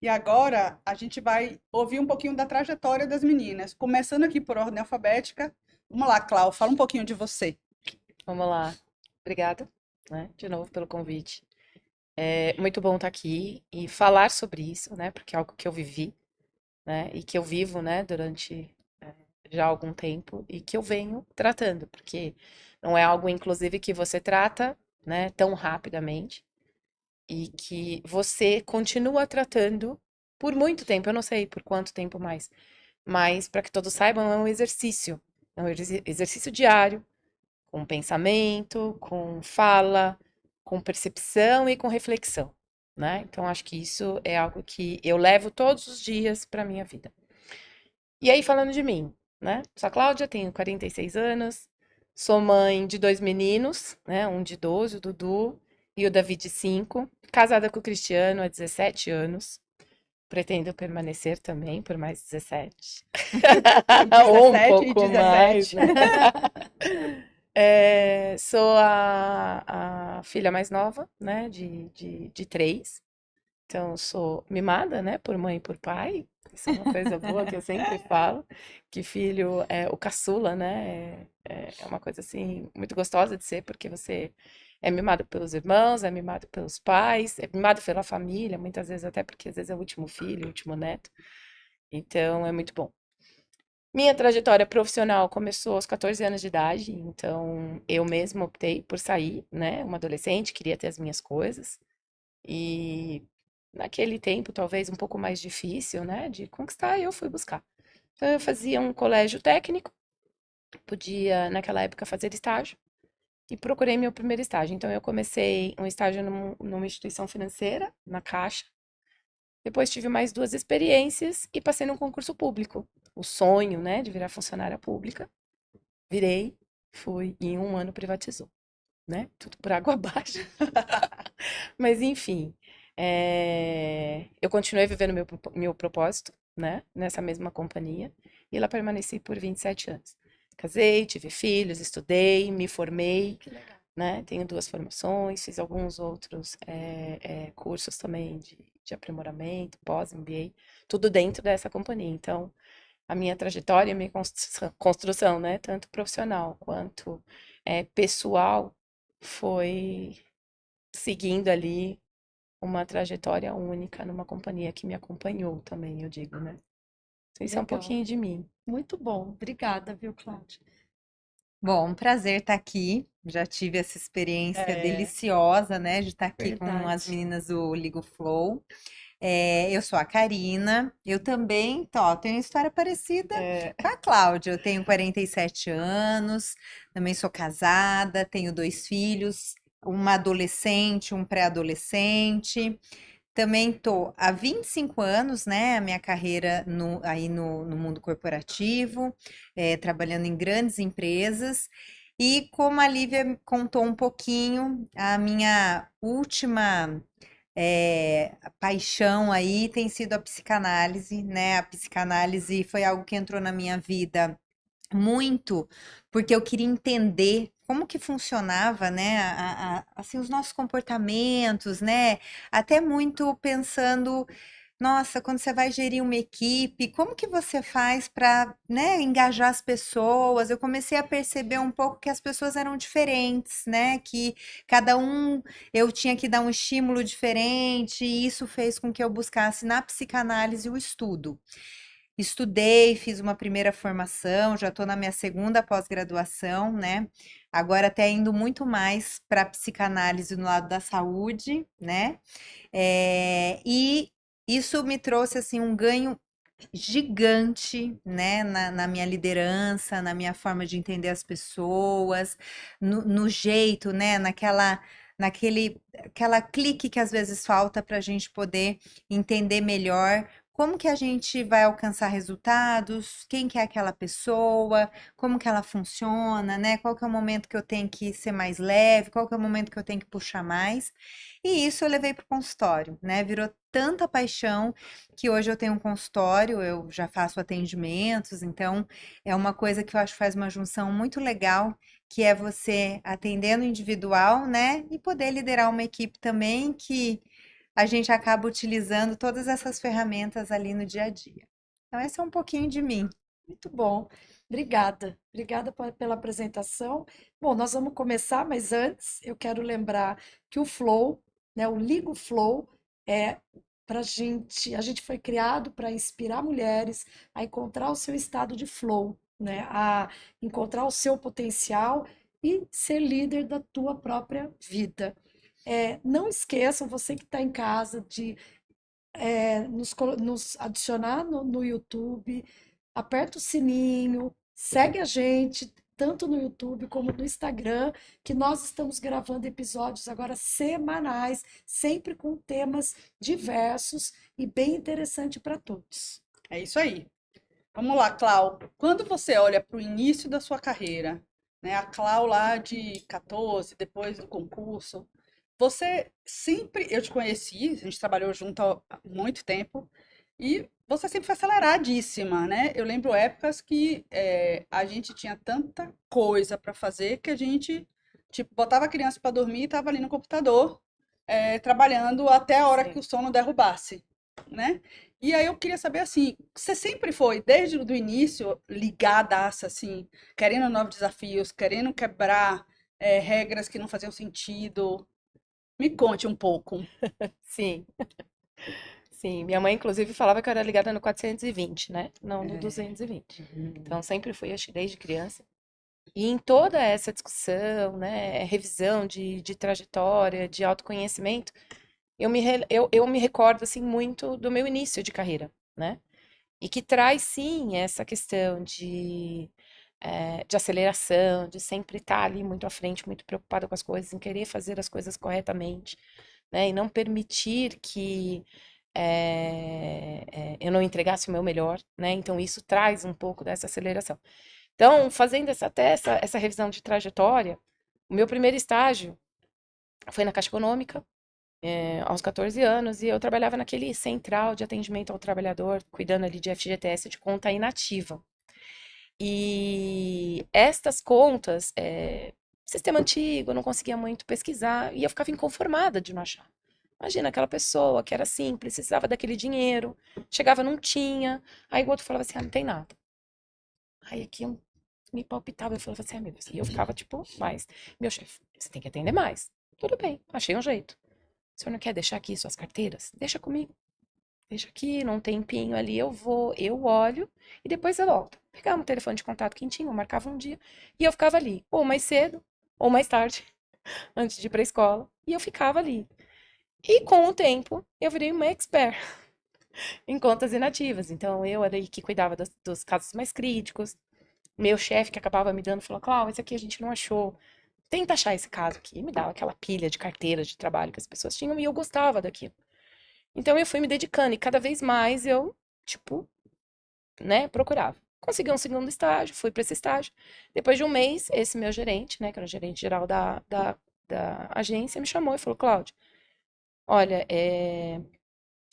E agora a gente vai ouvir um pouquinho da trajetória das meninas, começando aqui por ordem alfabética. Vamos lá, Clau, fala um pouquinho de você. Vamos lá. Obrigada, né, de novo pelo convite. É muito bom estar aqui e falar sobre isso, né, porque é algo que eu vivi, né, e que eu vivo, né, durante já algum tempo e que eu venho tratando, porque não é algo, inclusive, que você trata, né, tão rapidamente e que você continua tratando por muito tempo, eu não sei por quanto tempo mais, mas para que todos saibam, é um exercício, é um exercício diário com pensamento, com fala, com percepção e com reflexão, né? Então acho que isso é algo que eu levo todos os dias para minha vida. E aí falando de mim, né? Sou a Cláudia, tenho 46 anos, sou mãe de dois meninos, né? Um de 12, o Dudu, e o Davi de 5, casada com o Cristiano há 17 anos. Pretendo permanecer também por mais 17. Por Ou um 17 e pouco mais, 17. né? Sou a filha mais nova, né, de três. Então, sou mimada, né, por mãe e por pai. Isso é uma coisa boa que eu sempre falo, que filho é o caçula, né, é uma coisa, assim, muito gostosa de ser, porque você é mimado pelos irmãos, é mimado pelos pais, é mimado pela família, muitas vezes até porque às vezes é o último filho, o último neto. Então, é muito bom. Minha trajetória profissional começou aos 14 anos de idade, então eu mesma optei por sair, né? Uma adolescente, queria ter as minhas coisas. E naquele tempo, talvez um pouco mais difícil, né? De conquistar, eu fui buscar. Então eu fazia um colégio técnico, podia naquela época fazer estágio, e procurei meu primeiro estágio. Então eu comecei um estágio numa instituição financeira, na Caixa. Depois tive mais duas experiências e passei num concurso público. O sonho, né, de virar funcionária pública. Virei, fui, e em um ano privatizou, né? Tudo por água abaixo. Mas enfim, eu continuei vivendo meu propósito, né? Nessa mesma companhia. E lá permaneci por 27 anos. Casei, tive filhos, estudei, me formei, Que legal. né? Tenho duas formações, fiz alguns outros cursos também de aprimoramento, pós-MBA, tudo dentro dessa companhia. Então, a minha trajetória, a minha construção, né, tanto profissional quanto pessoal, foi seguindo ali uma trajetória única numa companhia que me acompanhou também, eu digo, né? Então, isso é um Legal. pouquinho de mim. Muito bom. Obrigada, viu, Cláudia? Bom, um prazer estar aqui. Já tive essa experiência É, deliciosa, né, de estar aqui com as Verdade. meninas do Ligo Flow. Eu sou a Karina. Eu também, tenho uma história parecida é, com a Cláudia. Eu tenho 47 anos, também sou casada, tenho dois filhos, uma adolescente, um pré-adolescente. Também tô há 25 anos, né, a minha carreira no mundo corporativo, trabalhando em grandes empresas. E como a Lívia contou um pouquinho, a minha última paixão aí tem sido a psicanálise, né? A psicanálise foi algo que entrou na minha vida muito, porque eu queria entender como que funcionava, né, assim, os nossos comportamentos, né, até muito pensando, nossa, quando você vai gerir uma equipe, como que você faz para, né, engajar as pessoas? Eu comecei a perceber um pouco que as pessoas eram diferentes, né, que cada um eu tinha que dar um estímulo diferente, e isso fez com que eu buscasse na psicanálise o estudo. Estudei, fiz uma primeira formação, já estou na minha segunda pós-graduação, né? Agora até indo muito mais para a psicanálise no lado da saúde, né? E isso me trouxe assim um ganho gigante, né, na minha liderança, na minha forma de entender as pessoas, no jeito, né, aquela clique que às vezes falta para a gente poder entender melhor como que a gente vai alcançar resultados, quem que é aquela pessoa, como que ela funciona, né, qual que é o momento que eu tenho que ser mais leve, qual que é o momento que eu tenho que puxar mais. E isso eu levei para o consultório, né, virou tanta paixão que hoje eu tenho um consultório, eu já faço atendimentos, então é uma coisa que eu acho que faz uma junção muito legal, que é você atendendo individual, né? E poder liderar uma equipe também que a gente acaba utilizando todas essas ferramentas ali no dia a dia. Então, esse é um pouquinho de mim. Muito bom. Obrigada. Obrigada pela apresentação. Bom, nós vamos começar, mas antes eu quero lembrar que o Flow, né, o Ligo Flow é para a gente foi criado para inspirar mulheres a encontrar o seu estado de flow, né, a encontrar o seu potencial e ser líder da tua própria vida. Não esqueçam, você que está em casa, de nos adicionar no YouTube, aperta o sininho, segue a gente, tanto no YouTube como no Instagram, que nós estamos gravando episódios agora semanais, sempre com temas diversos e bem interessante para todos. É isso aí. Vamos lá, Clau. Quando você olha para o início da sua carreira, né, a Clau lá de 14, depois do concurso, você sempre, eu te conheci, a gente trabalhou junto há muito tempo, e você sempre foi aceleradíssima, né? Eu lembro épocas que a gente tinha tanta coisa para fazer que a gente, tipo, botava a criança para dormir e estava ali no computador, trabalhando até a hora que Sim. o sono derrubasse, né? E aí eu queria saber, assim, você sempre foi, desde o início, ligadaça, assim, querendo novos desafios, querendo quebrar regras que não faziam sentido? Me conte um pouco. Sim. Sim, minha mãe inclusive falava que eu era ligada no 420, né? Não no 220. Então sempre fui, acho que desde criança. E em toda essa discussão, né, revisão de trajetória, de autoconhecimento, eu me recordo assim muito do meu início de carreira, né? E que traz sim essa questão de aceleração, de sempre estar ali muito à frente, muito preocupada com as coisas, em querer fazer as coisas corretamente, né? E não permitir que eu não entregasse o meu melhor, né? Então isso traz um pouco dessa aceleração. Então, fazendo essa revisão de trajetória, o meu primeiro estágio foi na Caixa Econômica, aos 14 anos, e eu trabalhava naquele central de atendimento ao trabalhador, cuidando ali de FGTS de conta inativa. E estas contas, sistema antigo, eu não conseguia muito pesquisar, e eu ficava inconformada de não achar. Imagina aquela pessoa que era simples, precisava daquele dinheiro, chegava, não tinha, aí o outro falava assim, não tem nada. Aí aqui eu me palpitava, eu falava assim, meu Deus, e eu ficava tipo, mas, meu chefe, você tem que atender mais. Tudo bem, achei um jeito. O senhor não quer deixar aqui suas carteiras? Deixa comigo. Deixa aqui, num tempinho ali, eu vou, eu olho e depois eu volto. Pegava um telefone de contato quentinho, eu marcava um dia e eu ficava ali, ou mais cedo, ou mais tarde, antes de ir pra escola, e eu ficava ali. E com o tempo, eu virei uma expert em contas inativas. Então, eu era aí que cuidava dos casos mais críticos. Meu chefe que acabava me dando, falou, Cláudia, esse aqui a gente não achou. Tenta achar esse caso aqui. E me dava aquela pilha de carteiras de trabalho que as pessoas tinham e eu gostava daquilo. Então, eu fui me dedicando e cada vez mais eu, tipo, né, procurava. Consegui um segundo estágio, fui para esse estágio. Depois de um mês, esse meu gerente, né, que era o gerente geral da agência, me chamou e falou, Cláudia, olha,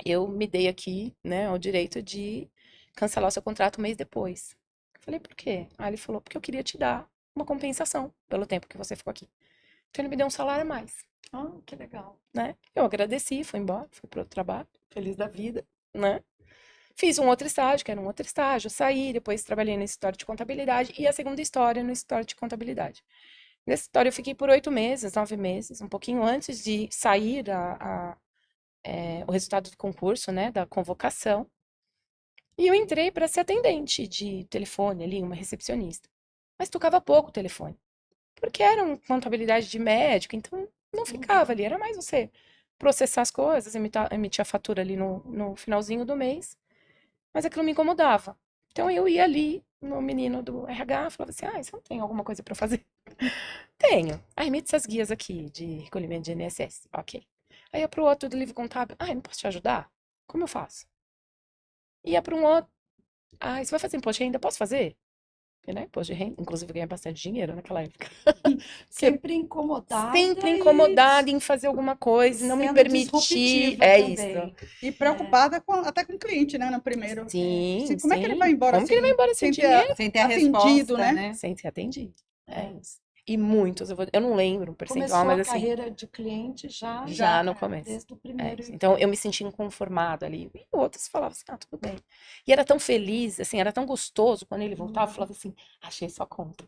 eu me dei aqui, né, o direito de cancelar o seu contrato um mês depois. Eu falei, por quê? Aí ele falou, porque eu queria te dar uma compensação pelo tempo que você ficou aqui. Então ele me deu um salário a mais, Ah, que legal. né? Eu agradeci, fui embora, fui para outro trabalho, feliz da vida, né? Fiz um outro estágio, que era um outro estágio, saí, depois trabalhei no escritório de contabilidade e a segunda história no escritório de contabilidade. Nessa história eu fiquei por 8 meses, 9 meses, um pouquinho antes de sair o resultado do concurso, né, da convocação. E eu entrei para ser atendente de telefone ali, uma recepcionista. Mas tocava pouco o telefone, porque era uma contabilidade de médico, então não ficava ali, era mais você processar as coisas, emitir a fatura ali no finalzinho do mês, mas aquilo me incomodava. Então eu ia ali no menino do RH, falava assim, você não tem alguma coisa para fazer? Tenho. Emite essas guias aqui de recolhimento de INSS. Ok. Aí ia pro outro do livro contábil. Não posso te ajudar? Como eu faço? Ia para um outro. Você vai fazer imposto de renda? Posso fazer? E, né? Imposto de renda. Inclusive, eu ganhei bastante dinheiro naquela época. Sempre incomodada Sempre e incomodada em fazer alguma coisa, não me sendo permitir. disruptiva É também. isso. E preocupada até com o cliente, né, no primeiro. Sim, Assim, como é que ele sim. vai embora Como que ele vai embora sem dinheiro? Sem ter a atendido, resposta, né? né? Sem ser atendido. É isso. E muitos, eu não lembro o percentual, Começou mas a assim, carreira de cliente já já no começo. desde o É primeiro. isso. Então eu me sentia inconformada ali. E outros falavam assim, ah, tudo bem. E era tão feliz, assim, era tão gostoso quando ele voltava e falava assim, achei sua conta.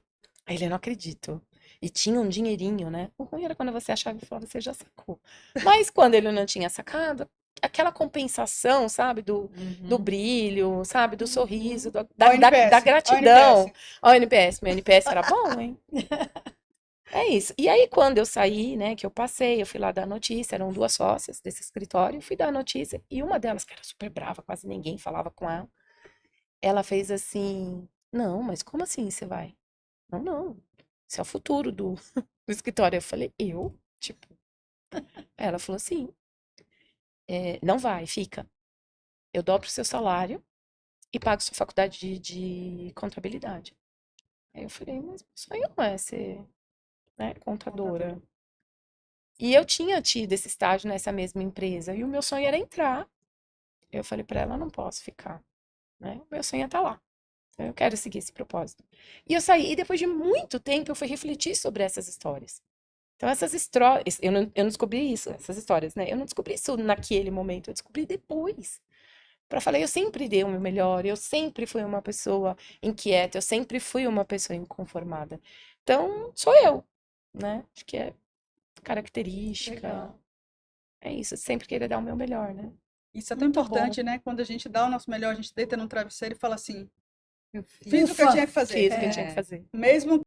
Aí ele, eu não acredito. E tinha um dinheirinho, né? O ruim era quando você achava e falava, você já sacou. Mas quando ele não tinha sacado, aquela compensação, sabe, do Uhum. brilho, sabe, do sorriso, Ó o da NPS, gratidão. Ó, o NPS, meu NPS era bom, hein? É isso. E aí, quando eu saí, né, que eu passei, eu fui lá dar a notícia, eram duas sócias desse escritório, eu fui dar a notícia, e uma delas, que era super brava, quase ninguém falava com ela fez assim, não, mas como assim você vai? Não, não, isso é o futuro do escritório. Eu falei, eu? Tipo, ela falou assim, não vai, fica. Eu dobro o seu salário e pago sua faculdade de contabilidade. Aí eu falei, mas meu sonho não é ser, né, contadora. E eu tinha tido esse estágio nessa mesma empresa, e o meu sonho era entrar. Eu falei pra ela, não posso ficar, né? O meu sonho é estar lá. Eu quero seguir esse propósito. E eu saí, e depois de muito tempo eu fui refletir sobre essas histórias. Então, essas histórias, eu não descobri isso, essas histórias, né? Eu não descobri isso naquele momento, eu descobri depois. Para falar, eu sempre dei o meu melhor, eu sempre fui uma pessoa inquieta, eu sempre fui uma pessoa inconformada. Então, sou eu, né? Acho que é característica. Legal. É isso, sempre querer dar o meu melhor, né? Isso é tão Muito bom. importante, né? Quando a gente dá o nosso melhor, a gente deita no travesseiro e fala assim, Eu fiz. fiz o que eu Ufa. tinha que fazer. Fiz o que eu tinha que É. fazer. Mesmo